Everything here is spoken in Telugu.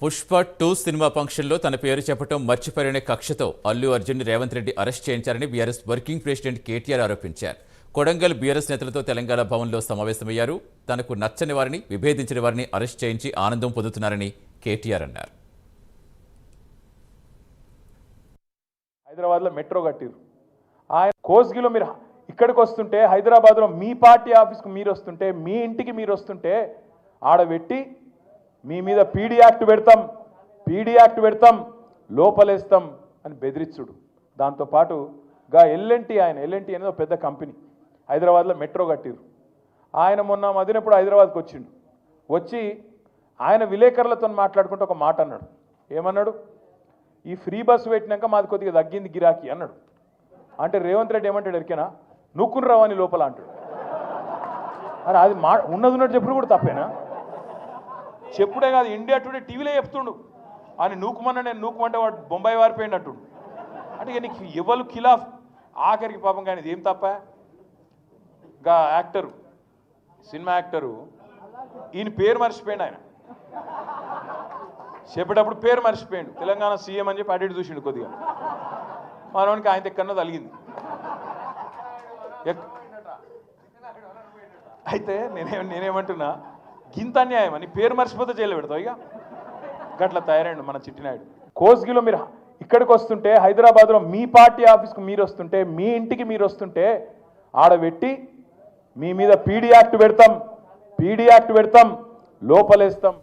పుష్ప 2 సినిమా ఫంక్షన్లో తన పేరు చెప్పడం మర్చిపోయిన కక్షతో అల్లు అర్జున్ రేవంత్ రెడ్డి అరెస్ట్ చేయించారని బీఆర్ఎస్ వర్కింగ్ ప్రెసిడెంట్ కేటీఆర్ ఆరోపించారు. కొడంగల్ బీఆర్ఎస్ నేతలతో తెలంగాణ భవన్లో సమావేశమయ్యారు. తనకు నచ్చని వారిని, విభేదించిన వారిని అరెస్ట్ చేయించి ఆనందం పొందుతున్నారని కేటీఆర్ అన్నారు. హైదరాబాద్లో మెట్రో కట్టిరు. ఆయన కోస్గిలో మీరు ఇక్కడికి వస్తుంటే, హైదరాబాద్లో మీ పార్టీ ఆఫీస్కి మీరు వస్తుంటే, మీ ఇంటికి మీరు వస్తుంటే ఆడబెట్టి మీ మీద పీడీ యాక్ట్ పెడతాం లోపలేస్తాం అని బెదిరించుడు. దాంతోపాటు ఎల్ఎన్టీ ఎల్ఎన్టీ అనేది ఒక పెద్ద కంపెనీ, హైదరాబాద్లో మెట్రో కట్టిరు. ఆయన మొన్న మదినప్పుడు హైదరాబాద్కి వచ్చిండు. వచ్చి ఆయన విలేకరులతో మాట్లాడుకుంటూ ఒక మాట అన్నాడు. ఏమన్నాడు? ఈ ఫ్రీ బస్సు పెట్టినాక మాది కొద్దిగా తగ్గింది గిరాకీ అన్నాడు. అంటే రేవంత్ రెడ్డి ఏమంటాడు ఎరికేనా, నువ్వుకుని రావని లోపల అంటాడు. అరే అది ఉన్నది చెప్పుడు కూడా తప్పేనా? చెప్పుడే కాదు, ఇండియా టుడే టీవీలో చెప్తుండు. అని నూకుమన్నా నేను నూకుమంటే వాడు బొంబాయి వారిపోయినట్టు. అంటే నీకు ఎవరు ఖిలాఫ్ ఆఖరికి పాపం కానీ ఏం తప్ప. గా యాక్టరు, సినిమా యాక్టరు, ఈయన పేరు మర్చిపోయాడు. ఆయన చెప్పేటప్పుడు పేరు మర్చిపోయాడు. తెలంగాణ సీఎం అని చెప్పి అడిగి చూసిండు. కొద్దిగా మనవానికి ఆయన ఎక్కడో తలిగింది. అయితే నేనేమంటున్నా, గింత అన్యాయం అని పేరు మర్చిపోతే జైలు పెడతావు. ఇక గట్లా తయారైండు మన చిట్టినాయుడు. కోస్గిలో మీరు ఇక్కడికి వస్తుంటే, హైదరాబాద్లో మీ పార్టీ ఆఫీస్కి మీరు వస్తుంటే, మీ ఇంటికి మీరు వస్తుంటే ఆడబెట్టి మీ మీద పీడీ యాక్ట్ పెడతాం లోపలేస్తాం